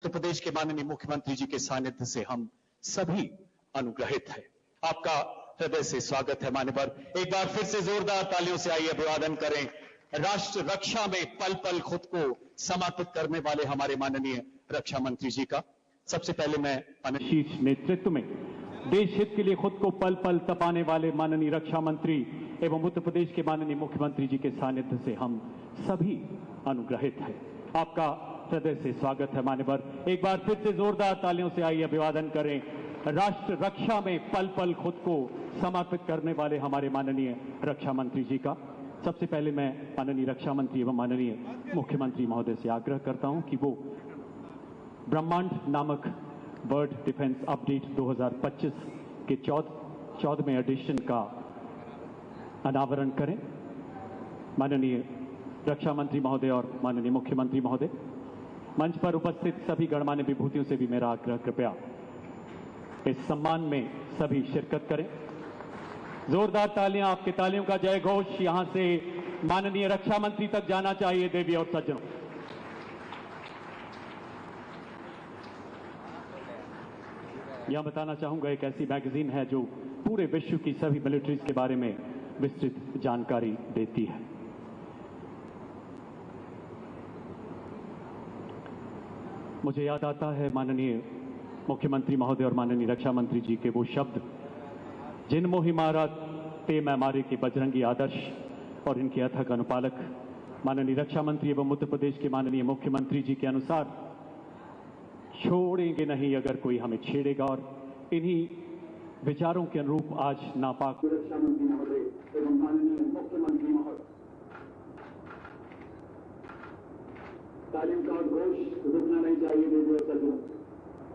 उत्तर प्रदेश के माननीय मुख्यमंत्री जी के सानिध्य से हम सभी अनुग्रहित हैं। आपका हृदय से स्वागत है मान्यवर। एक बार फिर से जोरदार तालियों से आइए अभिवादन करें राष्ट्र रक्षा में पल पल खुद को समर्पित करने वाले हमारे माननीय रक्षा मंत्री जी का। सबसे पहले मैं शीर्ष नेतृत्व में देश हित के लिए खुद को पल पल तपाने वाले माननीय रक्षा मंत्री एवं उत्तर प्रदेश के माननीय मुख्यमंत्री जी के सानिध्य से हम सभी अनुग्रहित हैं। आपका हृदय से स्वागत है मान्यवर। एक बार फिर से जोरदार तालियों से आइए अभिवादन करें राष्ट्र रक्षा में पल पल खुद को समर्पित करने वाले हमारे माननीय रक्षा मंत्री जी का। सबसे पहले मैं माननीय रक्षा मंत्री एवं माननीय मुख्यमंत्री महोदय से आग्रह करता हूं कि वो ब्रह्मांड नामक वर्ल्ड डिफेंस अपडेट 2025 के 14वें एडिशन का अनावरण करें। माननीय रक्षा मंत्री महोदय और माननीय मुख्यमंत्री महोदय, मंच पर उपस्थित सभी गणमान्य विभूतियों से भी मेरा आग्रह, कृपया इस सम्मान में सभी शिरकत करें। जोरदार तालियां, आपके तालियों का जय घोष यहां से माननीय रक्षा मंत्री तक जाना चाहिए। देवी और सज्जनों, यह बताना चाहूंगा एक ऐसी मैगजीन है जो पूरे विश्व की सभी मिलिट्रीज के बारे में विस्तृत जानकारी देती है। मुझे याद आता है माननीय मुख्यमंत्री महोदय और माननीय रक्षा मंत्री जी के वो शब्द, जिन मोहि मारा ते मैं मारे के बजरंगी आदर्श, और इनके अथक अनुपालक माननीय रक्षा मंत्री एवं उत्तर प्रदेश के माननीय मुख्यमंत्री जी के अनुसार छोड़ेंगे नहीं अगर कोई हमें छेड़ेगा। और इन्हीं विचारों के अनुरूप आज नापाक रक्षा मंत्री महोदय एवं माननीय मुख्यमंत्री महोदय, तालियों का घोष रुकना नहीं चाहिए। देवी और सज्जनों,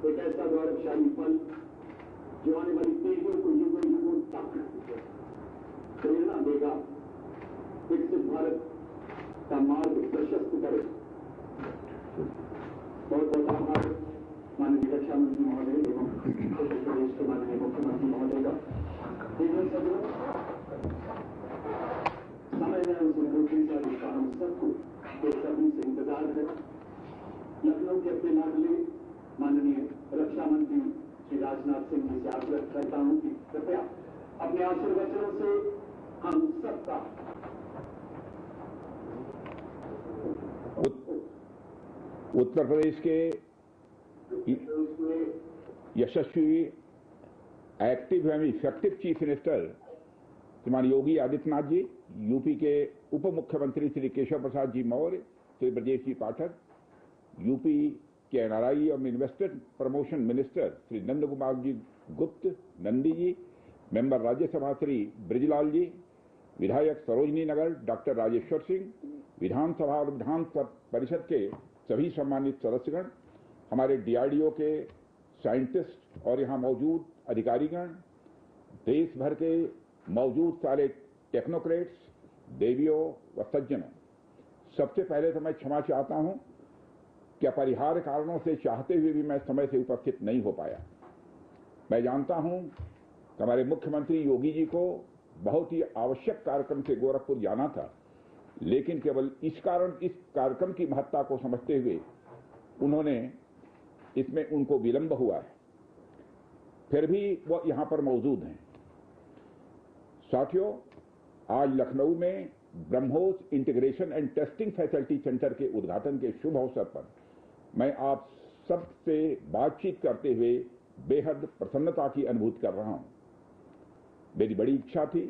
एक ऐसा गौरवशाली पल जो आने वाली पीढ़ियों को युगों युगों तक प्रेरणा देगा, विकसित भारत का मार्ग प्रशस्त करे। बहुत बहुत आभार माननीय रक्षा मंत्री महोदय एवं उत्तर प्रदेश के माननीय मुख्यमंत्री महोदय का। देवी और सज्जनों, समय में उसे रोकने का जिसका हम सबको सभी से इंतजार है। लखनऊ के अपने लाडले माननीय रक्षा मंत्री श्री राजनाथ सिंह जी से आग्रह करता हूं कि कृपया अपने आशीर्वचनों से हम सबका उत्तर प्रदेश के यशस्वी एक्टिव एवं इफेक्टिव चीफ मिनिस्टर श्रीमान योगी आदित्यनाथ जी, यूपी के उप मुख्यमंत्री श्री केशव प्रसाद जी मौर्य, श्री ब्रजेश जी पाठक, यूपी के एनआरआई और investment promotion minister Shri Nand Kumar ji गुप्त नंदी जी, मेंबर राज्यसभा श्री ब्रिजलाल जी, विधायक सरोजनी नगर डॉक्टर राजेश्वर सिंह, विधानसभा और विधान परिषद के सभी सम्मानित सदस्यगण, हमारे डीआरडीओ के साइंटिस्ट और यहाँ मौजूद अधिकारीगण, देश भर के मौजूद सारे टेक्नोक्रेट्स, देवियों व सज्जनों, सबसे पहले तो मैं क्षमा चाहता हूं कि अपरिहार्य कारणों से चाहते हुए भी मैं समय से उपस्थित नहीं हो पाया। मैं जानता हूं कि हमारे मुख्यमंत्री योगी जी को बहुत ही आवश्यक कार्यक्रम से गोरखपुर जाना था, लेकिन केवल इस कार्यक्रम की महत्ता को समझते हुए उन्होंने इसमें उनको विलंब हुआ है, फिर भी वो यहां पर मौजूद हैं। साथियों, आज लखनऊ में BrahMos integration and testing facility centre के उद्घाटन के शुभ अवसर पर मैं आप सबसे बातचीत करते हुए बेहद प्रसन्नता की अनुभूति कर रहा हूं। मेरी बड़ी इच्छा थी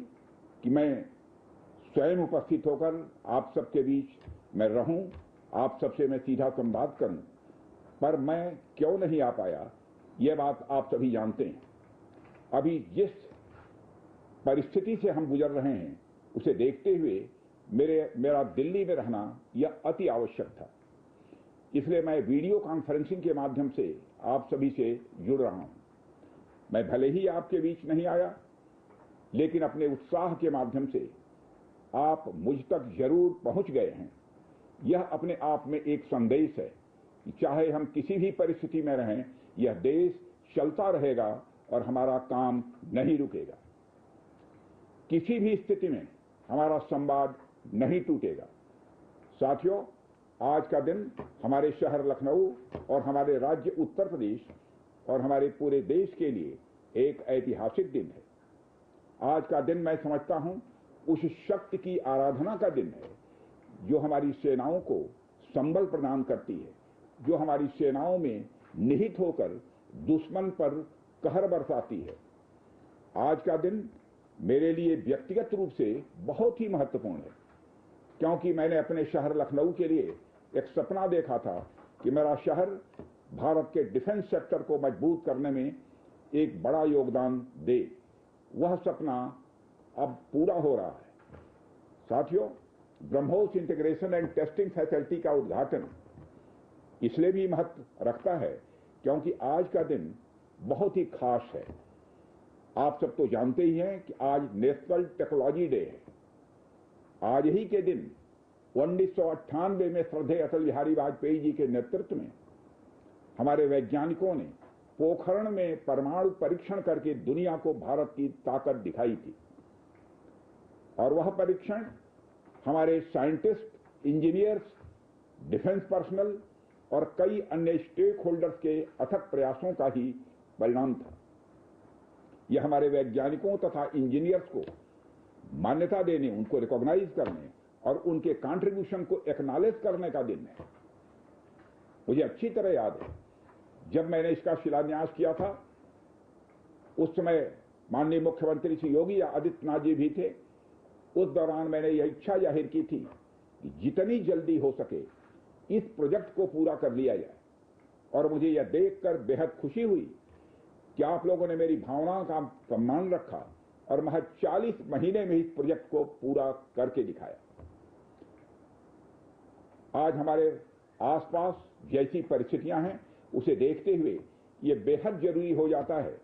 कि मैं स्वयं उपस्थित होकर आप सबके बीच मैं रहूं, आप सबसे मैं सीधा संवाद करूं, पर मैं क्यों नहीं आ पाया, यह बात आप सभी जानते हैं। अभी जिस परिस्थिति से हम गुजर रहे हैं उसे देखते हुए मेरा दिल्ली में रहना यह अति आवश्यक था। इसलिए मैं वीडियो कॉन्फ्रेंसिंग के माध्यम से आप सभी से जुड़ रहा हूं। मैं भले ही आपके बीच नहीं आया, लेकिन अपने उत्साह के माध्यम से आप मुझ तक जरूर पहुंच गए हैं। यह अपने आप में एक संदेश है कि चाहे हम किसी भी परिस्थिति में रहें, यह देश चलता रहेगा और हमारा काम नहीं रुकेगा। किसी भी स्थिति में हमारा संवाद नहीं टूटेगा। साथियों, आज का दिन हमारे शहर लखनऊ और हमारे राज्य उत्तर प्रदेश और हमारे पूरे देश के लिए एक ऐतिहासिक दिन है। आज का दिन मैं समझता हूं उस शक्ति की आराधना का दिन है जो हमारी सेनाओं को संबल प्रदान करती है, जो हमारी सेनाओं में निहित होकर दुश्मन पर कहर बरसाती है। आज का दिन मेरे लिए व्यक्तिगत रूप से बहुत ही महत्वपूर्ण है, क्योंकि मैंने अपने शहर लखनऊ के लिए एक सपना देखा था कि मेरा शहर भारत के डिफेंस सेक्टर को मजबूत करने में एक बड़ा योगदान दे। वह सपना अब पूरा हो रहा है। साथियों, BrahMos integration and testing facility का उद्घाटन इसलिए भी महत्व रखता है क्योंकि आज का दिन बहुत ही खास है। आप सब तो जानते ही हैं कि आज नेशनल टेक्नोलॉजी डे है। आज ही के दिन 1998 में श्रद्धेय अटल बिहारी वाजपेयी जी के नेतृत्व में हमारे वैज्ञानिकों ने पोखरण में परमाणु परीक्षण करके दुनिया को भारत की ताकत दिखाई थी। और वह परीक्षण हमारे साइंटिस्ट, इंजीनियर्स, डिफेंस पर्सनल और कई अन्य स्टेक होल्डर्स के अथक प्रयासों का ही परिणाम था। यह हमारे वैज्ञानिकों तथा इंजीनियर्स को मान्यता देने, उनको रिकॉग्नाइज करने और उनके कंट्रीब्यूशन को एक्नॉलेज करने का दिन है। मुझे अच्छी तरह याद है जब मैंने इसका शिलान्यास किया था, उस समय माननीय मुख्यमंत्री श्री योगी आदित्यनाथ जी भी थे। उस दौरान मैंने यह इच्छा जाहिर की थी कि जितनी जल्दी हो सके इस प्रोजेक्ट को पूरा कर लिया जाए। और मुझे यह देखकर बेहद खुशी हुई कि आप लोगों ने मेरी भावनाओं का सम्मान रखा और महज 40 महीने में इस प्रोजेक्ट को पूरा करके दिखाया। आज हमारे आसपास जैसी परिस्थितियां हैं, उसे देखते हुए ये बेहद जरूरी हो जाता है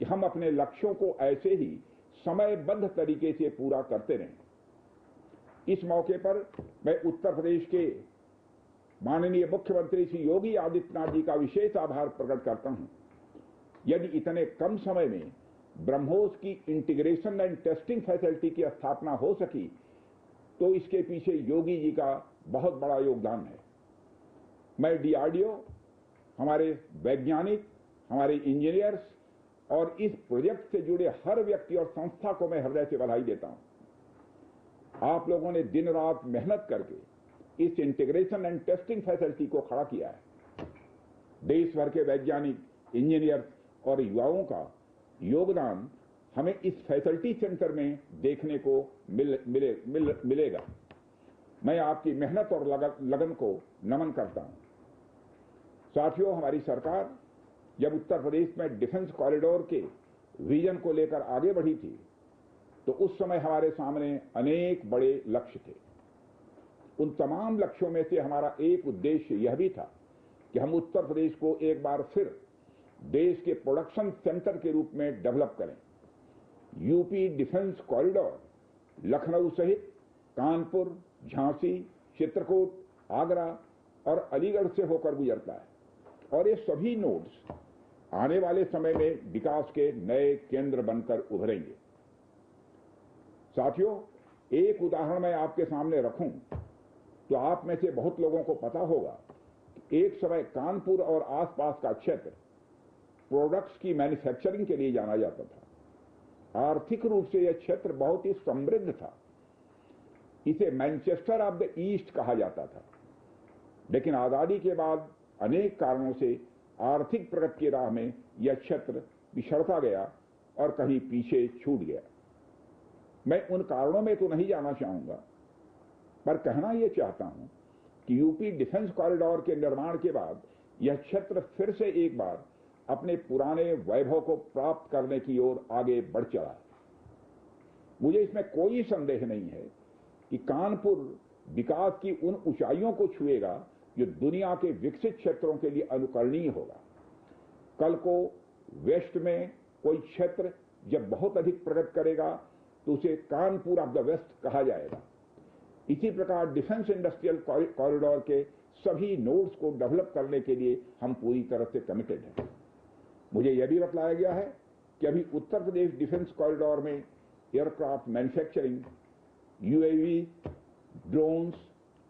कि हम अपने लक्ष्यों को ऐसे ही समयबद्ध तरीके से पूरा करते रहें। इस मौके पर मैं उत्तर प्रदेश के माननीय मुख्यमंत्री श्री योगी आदित्यनाथ जी का विशेष आभार प्रकट करता हूं। यदि इतने कम समय में ब्रह्मोस की इंटीग्रेशन एंड टेस्टिंग फैसिलिटी की स्थापना हो सकी तो इसके पीछे योगी जी का बहुत बड़ा योगदान है। मैं डीआरडीओ, हमारे वैज्ञानिक, हमारे इंजीनियर्स और इस प्रोजेक्ट से जुड़े हर व्यक्ति और संस्था को मैं हृदय से बधाई देता हूं। आप लोगों ने दिन रात मेहनत करके इस इंटीग्रेशन एंड टेस्टिंग फैसिलिटी को खड़ा किया है। देश भर के वैज्ञानिक, इंजीनियर्स और युवाओं का योगदान हमें इस फैसिलिटी सेंटर में देखने को मिलेगा। मैं आपकी मेहनत और लगन को नमन करता हूं। साथियों, हमारी सरकार जब उत्तर प्रदेश में डिफेंस कॉरिडोर के विजन को लेकर आगे बढ़ी थी तो उस समय हमारे सामने अनेक बड़े लक्ष्य थे। उन तमाम लक्ष्यों में से हमारा एक उद्देश्य यह भी था कि हम उत्तर प्रदेश को एक बार फिर देश के प्रोडक्शन सेंटर के रूप में डेवलप करें। यूपी डिफेंस कॉरिडोर लखनऊ सहित कानपुर, झांसी, चित्रकूट, आगरा और अलीगढ़ से होकर गुजरता है और ये सभी नोड्स आने वाले समय में विकास के नए केंद्र बनकर उभरेंगे। साथियों, एक उदाहरण मैं आपके सामने रखूं तो आप में से बहुत लोगों को पता होगा कि एक समय कानपुर और आसपास का क्षेत्र प्रोडक्ट्स की मैन्युफैक्चरिंग के लिए जाना जाता था। आर्थिक रूप से यह क्षेत्र बहुत ही समृद्ध था। इसे मैनचेस्टर ऑफ द ईस्ट कहा जाता था। लेकिन आजादी के बाद अनेक कारणों से आर्थिक प्रगति की राह में यह क्षेत्र पिछड़ता गया और कहीं पीछे छूट गया। मैं उन कारणों में तो नहीं जाना चाहूंगा, पर कहना यह चाहता हूं कि यूपी डिफेंस कॉरिडोर के निर्माण के बाद यह क्षेत्र फिर से एक बार अपने पुराने वैभव को प्राप्त करने की ओर आगे बढ़ चला है। मुझे इसमें कोई संदेह नहीं है कि कानपुर विकास की उन ऊंचाइयों को छुएगा जो दुनिया के विकसित क्षेत्रों के लिए अनुकरणीय होगा। कल को वेस्ट में कोई क्षेत्र जब बहुत अधिक प्रगति करेगा तो उसे कानपुर ऑफ द वेस्ट कहा जाएगा। इसी प्रकार डिफेंस इंडस्ट्रियल कॉरिडोर के सभी नोड्स को डेवलप करने के लिए हम पूरी तरह से कमिटेड हैं। मुझे यह भी बतलाया गया है कि अभी उत्तर प्रदेश डिफेंस कॉरिडोर में aircraft manufacturing, UAV, drones,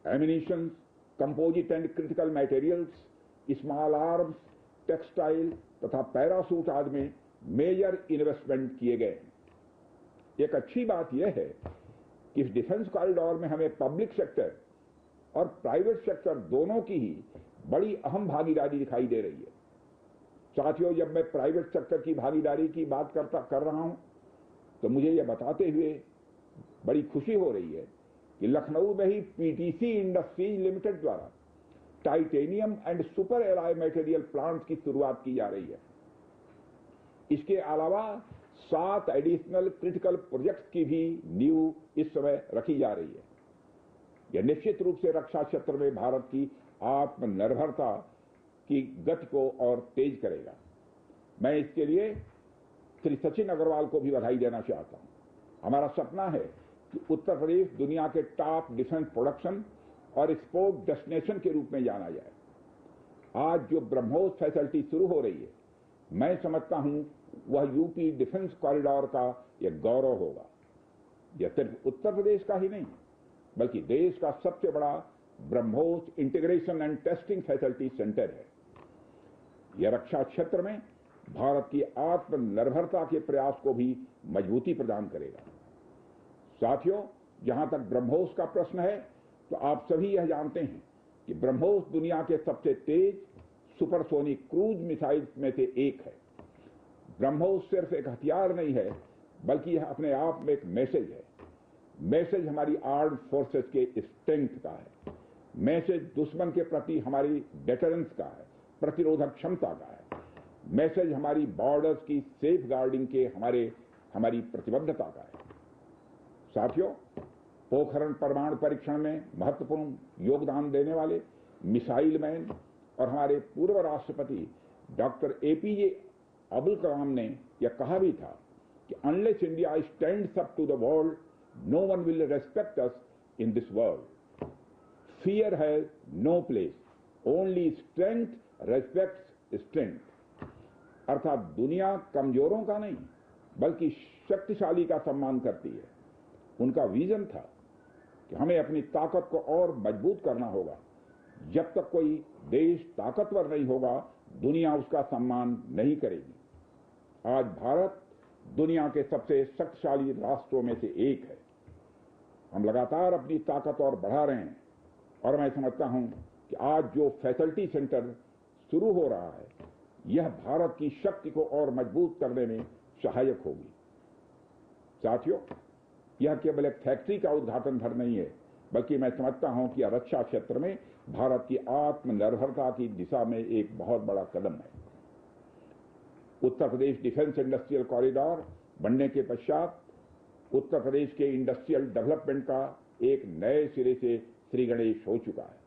ammunition composite and critical materials, small arms, textile तथा पैरासूट आदि में मेजर इन्वेस्टमेंट किए गए हैं। एक अच्छी बात यह है कि इस डिफेंस कॉरिडोर में हमें पब्लिक सेक्टर और प्राइवेट सेक्टर दोनों की ही बड़ी अहम भागीदारी दिखाई दे रही है। साथियों, जब मैं प्राइवेट सेक्टर की भागीदारी की बात कर रहा हूं तो मुझे यह बताते हुए बड़ी खुशी हो रही है कि लखनऊ में ही पीटीसी इंडस्ट्रीज लिमिटेड द्वारा titanium and super alloy material plant की शुरुआत की जा रही है। इसके अलावा 7 एडिशनल क्रिटिकल प्रोजेक्ट्स की भी नींव इस समय रखी जा रही है। यह निश्चित रूप से रक्षा क्षेत्र में भारत की आत्मनिर्भरता की गति को और तेज करेगा। मैं इसके लिए श्री सचिन अग्रवाल को भी बधाई देना चाहता हूं। हमारा सपना है कि उत्तर प्रदेश दुनिया के टॉप डिफेंस प्रोडक्शन और एक्सपोर्ट डेस्टिनेशन के रूप में जाना जाए। आज जो ब्रह्मोस फैसिलिटी शुरू हो रही है, मैं समझता हूं वह यूपी डिफेंस कॉरिडोर का एक गौरव होगा। यह सिर्फ उत्तर प्रदेश का ही नहीं बल्कि देश का सबसे बड़ा BrahMos integration and testing facility centre है। यह रक्षा क्षेत्र में भारत की आत्मनिर्भरता के प्रयास को भी मजबूती प्रदान करेगा। साथियों, जहां तक ब्रह्मोस का प्रश्न है तो आप सभी यह जानते हैं कि ब्रह्मोस दुनिया के सबसे तेज सुपरसोनिक क्रूज मिसाइल्स में से एक है। ब्रह्मोस सिर्फ एक हथियार नहीं है बल्कि यह अपने आप में एक मैसेज है। मैसेज हमारी आर्म्ड फोर्सेस के स्ट्रेंथ का है। मैसेज दुश्मन के प्रति हमारी डेटरेंस का है, प्रतिरोधक क्षमता का है। मैसेज हमारी बॉर्डर्स की सेफ गार्डिंग के हमारी प्रतिबद्धता का है। साथियों, पोखरण परमाणु परीक्षण में महत्वपूर्ण योगदान देने वाले मिसाइल मैन और हमारे पूर्व राष्ट्रपति डॉक्टर एपीजे अब्दुल कलाम ने यह कहा भी था कि unless India stands up to the world, no one will respect us in this world. Fear has no place, only strength respects strength. अर्थात दुनिया कमजोरों का नहीं बल्कि शक्तिशाली का सम्मान करती है। उनका विजन था कि हमें अपनी ताकत को और मजबूत करना होगा। जब तक कोई देश ताकतवर नहीं होगा, दुनिया उसका सम्मान नहीं करेगी। आज भारत दुनिया के सबसे शक्तिशाली राष्ट्रों में से एक है। हम लगातार अपनी ताकत और बढ़ा रहे हैं और मैं समझता हूं कि आज जो फैसिलिटी सेंटर शुरू हो रहा है, यह भारत की शक्ति को और मजबूत करने में सहायक होगी। साथियों, यह केवल एक फैक्ट्री का उद्घाटन भर नहीं है बल्कि मैं समझता हूं कि यह रक्षा क्षेत्र में भारत की आत्मनिर्भरता की दिशा में एक बहुत बड़ा कदम है। उत्तर प्रदेश डिफेंस इंडस्ट्रियल कॉरिडोर बनने के पश्चात उत्तर प्रदेश के इंडस्ट्रियल डेवलपमेंट का एक नए सिरे से श्रीगणेश हो चुका है।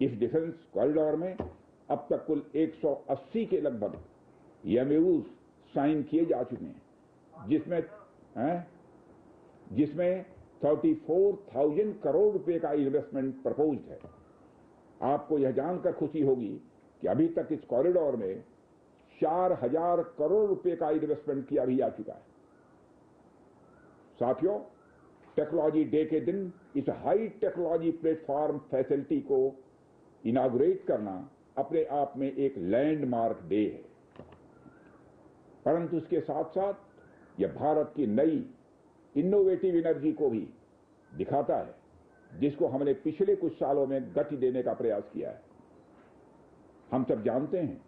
इस डिफेंस कॉरिडोर में अब तक कुल 180 के लगभग एमओयूज साइन किए जा चुके हैं, जिसमें 34,000 करोड़ रुपए का इन्वेस्टमेंट प्रपोज्ड है। आपको यह जानकर खुशी होगी कि अभी तक इस कॉरिडोर में 4,000 करोड़ रुपए का इन्वेस्टमेंट किया भी जा चुका है। साथियों, टेक्नोलॉजी डे के दिन इस हाई टेक्नोलॉजी प्लेटफॉर्म फैसिलिटी को इनागुरेट करना अपने आप में एक लैंडमार्क डे है, परंतु इसके साथ साथ यह भारत की नई इनोवेटिव एनर्जी को भी दिखाता है, जिसको हमने पिछले कुछ सालों में गति देने का प्रयास किया है। हम सब जानते हैं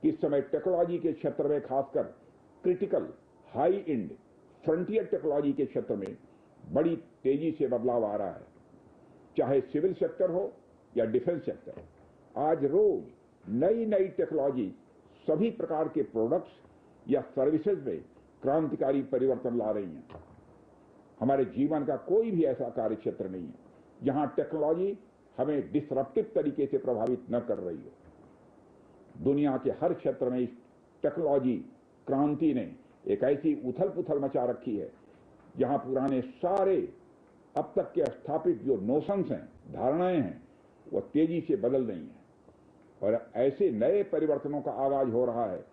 कि इस समय टेक्नोलॉजी के क्षेत्र में, खासकर critical high and frontier technology के क्षेत्र में बड़ी तेजी से बदलाव आ रहा है। चाहे सिविल सेक्टर हो या डिफेंस सेक्टर, आज रोज नई नई टेक्नोलॉजी सभी प्रकार के प्रोडक्ट्स या सर्विसेज में क्रांतिकारी परिवर्तन ला रही हैं। हमारे जीवन का कोई भी ऐसा कार्य क्षेत्र नहीं है जहां टेक्नोलॉजी हमें डिसरप्टिव तरीके से प्रभावित न कर रही हो। दुनिया के हर क्षेत्र में इस टेक्नोलॉजी क्रांति ने एक ऐसी उथल पुथल मचा रखी है जहां पुराने सारे अब तक के स्थापित जो नोशंस हैं, धारणाएं हैं, वो तेजी से बदल रही हैं और ऐसे नए परिवर्तनों का आगाज हो रहा है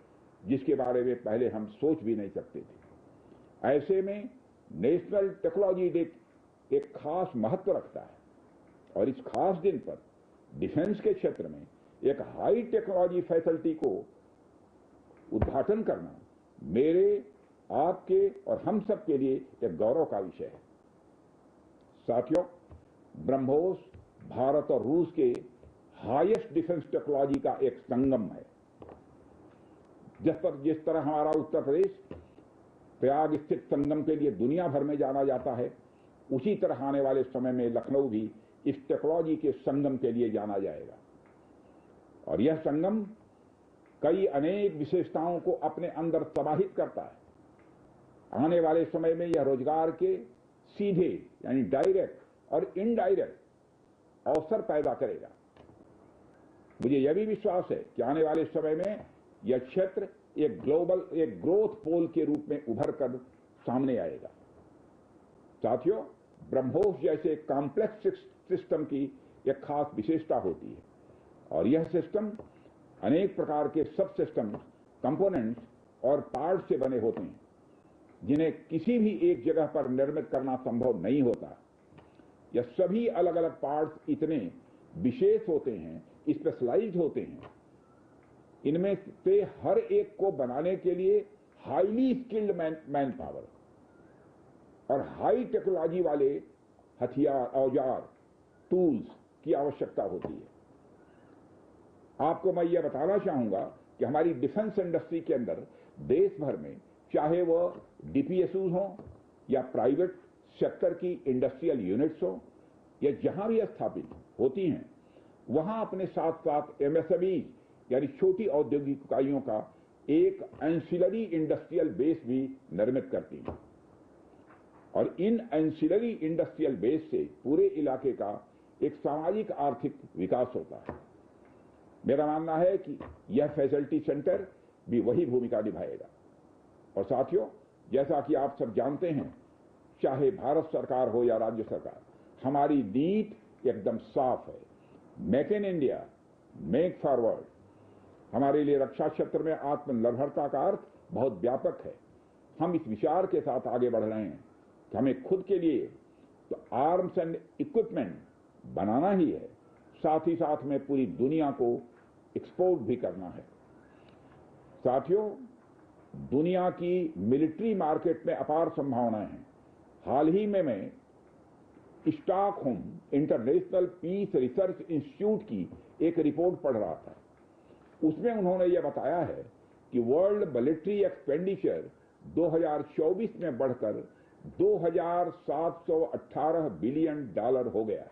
जिसके बारे में पहले हम सोच भी नहीं सकते थे। ऐसे में नेशनल टेक्नोलॉजी डे एक खास महत्व रखता है और इस खास दिन पर डिफेंस के क्षेत्र में एक हाई टेक्नोलॉजी फैसिलिटी को उद्घाटन करना मेरे, आपके और हम सब के लिए एक गौरव का विषय है। साथियों, ब्रह्मोस भारत और रूस के हाईएस्ट डिफेंस टेक्नोलॉजी का एक संगम है। जिस तरह हमारा उत्तर प्रदेश प्रयाग स्थित संगम के लिए दुनिया भर में जाना जाता है, उसी तरह आने वाले समय में लखनऊ भी इस टेक्नोलॉजी के संगम के लिए जाना जाएगा। और यह संगम कई अनेक विशेषताओं को अपने अंदर समाहित करता है। आने वाले समय में यह रोजगार के सीधे यानी डायरेक्ट और इनडायरेक्ट अवसर पैदा करेगा। मुझे यह भी विश्वास है कि आने वाले समय में यह क्षेत्र एक ग्रोथ पोल के रूप में उभर कर सामने आएगा। साथियों, ब्रह्मोस जैसे कॉम्प्लेक्स सिस्टम की एक खास विशेषता होती है और यह सिस्टम अनेक प्रकार के सब सिस्टम, कंपोनेंट्स और पार्ट से बने होते हैं, जिन्हें किसी भी एक जगह पर निर्मित करना संभव नहीं होता। यह सभी अलग अलग पार्ट्स इतने विशेष होते हैं, स्पेशलाइज्ड होते हैं, इनमें से हर एक को बनाने के लिए हाईली स्किल्ड मैन पावर और हाई टेक्नोलॉजी वाले हथियार, औजार, टूल्स की आवश्यकता होती है। आपको मैं यह बताना चाहूंगा कि हमारी डिफेंस इंडस्ट्री के अंदर देश भर में, चाहे वह डीपीएसयू हो या प्राइवेट सेक्टर की इंडस्ट्रियल यूनिट्स हो या जहां भी स्थापित होती हैं, वहां अपने साथ साथ एमएसएमई यानी छोटी औद्योगिक इकाइयों का एक एंसिलरी इंडस्ट्रियल बेस भी निर्मित करती है और इन एंसिलरी इंडस्ट्रियल बेस से पूरे इलाके का एक सामाजिक आर्थिक विकास होता है। मेरा मानना है कि यह फैसिलिटी सेंटर भी वही भूमिका निभाएगा। और साथियों, जैसा कि आप सब जानते हैं, चाहे भारत सरकार हो या राज्य सरकार, हमारी नीति एकदम साफ है। Make in India, make forward. हमारे लिए रक्षा क्षेत्र में आत्मनिर्भरता का अर्थ बहुत व्यापक है। हम इस विचार के साथ आगे बढ़ रहे हैं कि हमें खुद के लिए तो आर्म्स एंड इक्विपमेंट बनाना ही है, साथ ही साथ में पूरी दुनिया को एक्सपोर्ट भी करना है। साथियों, दुनिया की मिलिट्री मार्केट में अपार संभावनाएं हैं। हाल ही में मैं Stockholm International Peace Research Institute की एक रिपोर्ट पढ़ रहा था। उसमें उन्होंने यह बताया है कि वर्ल्ड मिलिट्री एक्सपेंडिचर 2024 में बढ़कर $2,718 बिलियन हो गया है।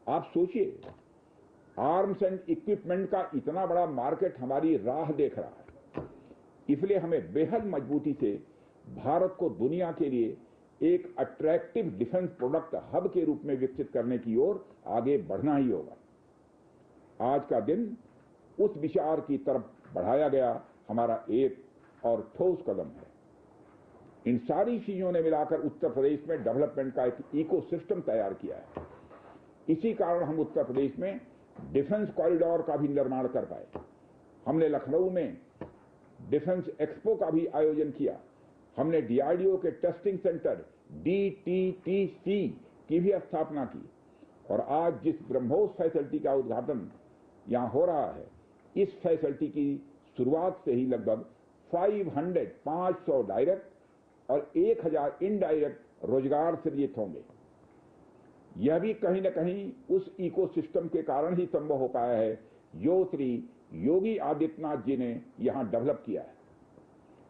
आप सोचिए, आर्म्स एंड इक्विपमेंट का इतना बड़ा मार्केट हमारी राह देख रहा है। इसलिए हमें बेहद मजबूती से भारत को दुनिया के लिए एक अट्रैक्टिव डिफेंस प्रोडक्ट हब के रूप में विकसित करने की ओर आगे बढ़ना ही होगा। आज का दिन उस विचार की तरफ बढ़ाया गया हमारा एक और ठोस कदम है। इन सारी चीजों ने मिलाकर उत्तर प्रदेश में डेवलपमेंट का एक इकोसिस्टम तैयार किया है। इसी कारण हम उत्तर प्रदेश में डिफेंस कॉरिडोर का भी निर्माण कर पाए। हमने लखनऊ में डिफेंस एक्सपो का भी आयोजन किया। हमने डीआरडीओ के टेस्टिंग सेंटर DTTC की भी स्थापना की और आज जिस ब्रह्मोस फैसिलिटी का उद्घाटन यहां हो रहा है, इस फैसिलिटी की शुरुआत से ही लगभग 500 डायरेक्ट और 1000 इनडायरेक्ट रोजगार सृजित होंगे। यह भी कहीं न कहीं उस इकोसिस्टम के कारण ही संभव हो पाया है जो श्री योगी आदित्यनाथ जी ने यहां डेवलप किया है।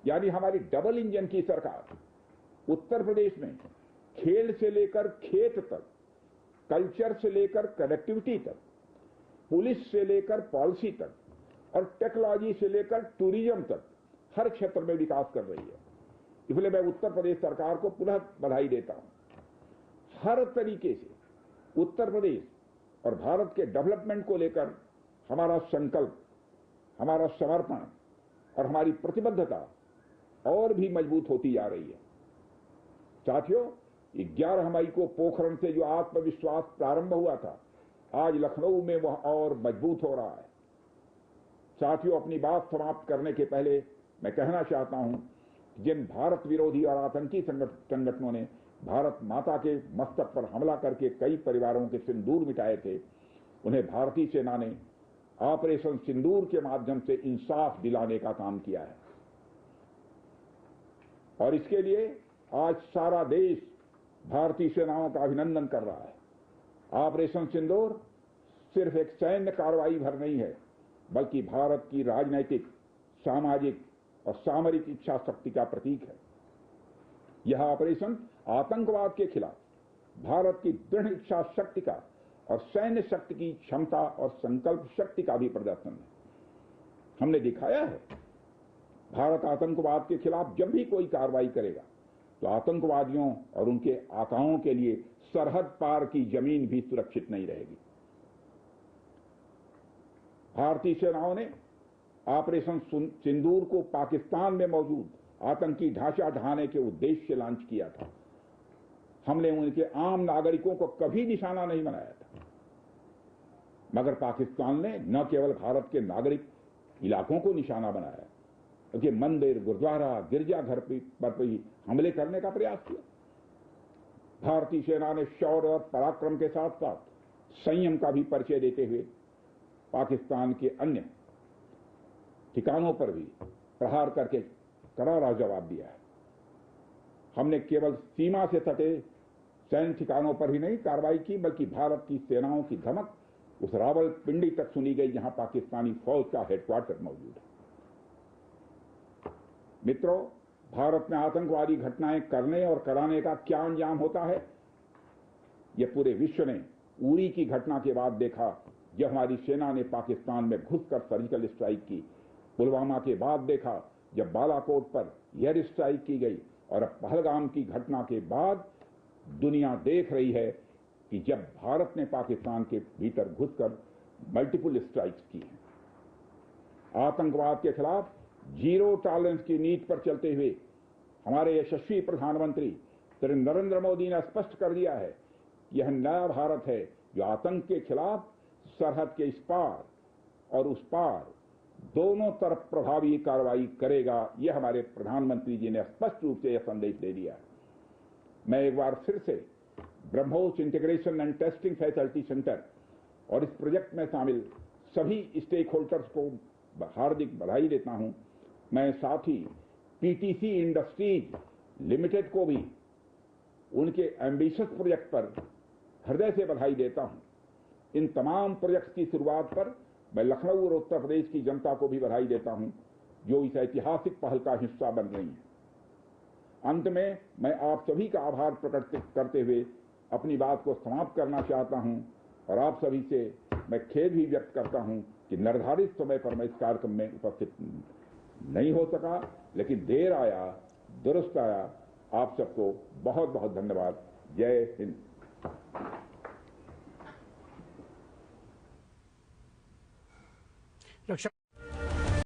यानी हमारी डबल इंजन की सरकार उत्तर प्रदेश में खेल से लेकर खेत तक, कल्चर से लेकर कनेक्टिविटी तक, पुलिस से लेकर पॉलिसी तक और टेक्नोलॉजी से लेकर टूरिज्म तक हर क्षेत्र में विकास कर रही है। इसलिए मैं उत्तर प्रदेश सरकार को पुनः बधाई देता हूं। हर तरीके से उत्तर प्रदेश और भारत के डेवलपमेंट को लेकर हमारा संकल्प, हमारा समर्पण और हमारी प्रतिबद्धता और भी मजबूत होती जा रही है। साथियों, 11 मई को पोखरण से जो आत्मविश्वास प्रारंभ हुआ था, आज लखनऊ में वह और मजबूत हो रहा है। साथियों, अपनी बात समाप्त करने के पहले मैं कहना चाहता हूं, जिन भारत विरोधी और आतंकी संगठनों ने भारत माता के मस्तक पर हमला करके कई परिवारों के सिंदूर मिटाए थे, उन्हें भारतीय सेना ने ऑपरेशन सिंदूर के माध्यम से इंसाफ दिलाने का काम किया है। और इसके लिए आज सारा देश भारतीय सेनाओं का अभिनंदन कर रहा है। ऑपरेशन सिंदूर सिर्फ एक सैन्य कार्रवाई भर नहीं है, बल्कि भारत की राजनैतिक, सामाजिक और सामरिक इच्छा शक्ति का प्रतीक है। यह ऑपरेशन आतंकवाद के खिलाफ भारत की दृढ़ इच्छा शक्ति का और सैन्य शक्ति की क्षमता और संकल्प शक्ति का भी प्रदर्शन है। हमने दिखाया है, भारत आतंकवाद के खिलाफ जब भी कोई कार्रवाई करेगा तो आतंकवादियों और उनके आकाओं के लिए सरहद पार की जमीन भी सुरक्षित नहीं रहेगी। भारतीय सेनाओं ने ऑपरेशन सिंदूर को पाकिस्तान में मौजूद आतंकी ढांचा ढहाने के उद्देश्य से लॉन्च किया था। हमने उनके आम नागरिकों को कभी निशाना नहीं बनाया था, मगर पाकिस्तान ने न केवल भारत के नागरिक इलाकों को निशाना बनाया, बल्कि मंदिर, गुरुद्वारा, गिरजाघर पर भी हमले करने का प्रयास किया। भारतीय सेना ने शौर्य और पराक्रम के साथ साथ संयम का भी परिचय देते हुए पाकिस्तान के अन्य ठिकानों पर भी प्रहार करके करारा जवाब दिया है। हमने केवल सीमा से सटे सैन्य ठिकानों पर ही नहीं कार्रवाई की, बल्कि भारत की सेनाओं की धमक उस रावलपिंडी तक सुनी गई जहां पाकिस्तानी फौज का हेडक्वार्टर मौजूद है। मित्रों, भारत में आतंकवादी घटनाएं करने और कराने का क्या अंजाम होता है, यह पूरे विश्व ने उरी की घटना के बाद देखा, जब हमारी सेना ने पाकिस्तान में घुसकर सर्जिकल स्ट्राइक की। पुलवामा के बाद देखा, जब बालाकोट पर एयर स्ट्राइक की गई, और अब पहलगाम की घटना के बाद दुनिया देख रही है कि जब भारत ने पाकिस्तान के भीतर घुसकर मल्टीपल स्ट्राइक्स की हैं। आतंकवाद के खिलाफ जीरो टॉलरेंस की नीति पर चलते हुए हमारे यशस्वी प्रधानमंत्री श्री नरेंद्र मोदी ने स्पष्ट कर दिया है कि यह नया भारत है जो आतंक के खिलाफ सरहद के इस पार और उस पार दोनों तरफ प्रभावी कार्रवाई करेगा। यह हमारे प्रधानमंत्री जी ने स्पष्ट रूप से यह संदेश दे दिया है। मैं एक बार फिर से BrahMos integration and testing facility centre और इस प्रोजेक्ट में शामिल सभी स्टेक होल्डर्स को हार्दिक बधाई देता हूं। मैं साथ ही पीटीसी इंडस्ट्रीज लिमिटेड को भी उनके एम्बिशियस प्रोजेक्ट पर हृदय से बधाई देता हूं। इन तमाम प्रोजेक्ट्स की शुरुआत पर मैं लखनऊ और उत्तर प्रदेश की जनता को भी बधाई देता हूं, जो इस ऐतिहासिक पहल का हिस्सा बन रही है। अंत में मैं आप सभी का आभार प्रकट करते हुए अपनी बात को समाप्त करना चाहता हूं, और आप सभी से मैं खेद भी व्यक्त करता हूं कि निर्धारित समय पर मैं इस कार्यक्रम में उपस्थित नहीं हो सका, लेकिन देर आया दुरुस्त आया। आप सबको बहुत बहुत धन्यवाद। जय हिंद। रक्षा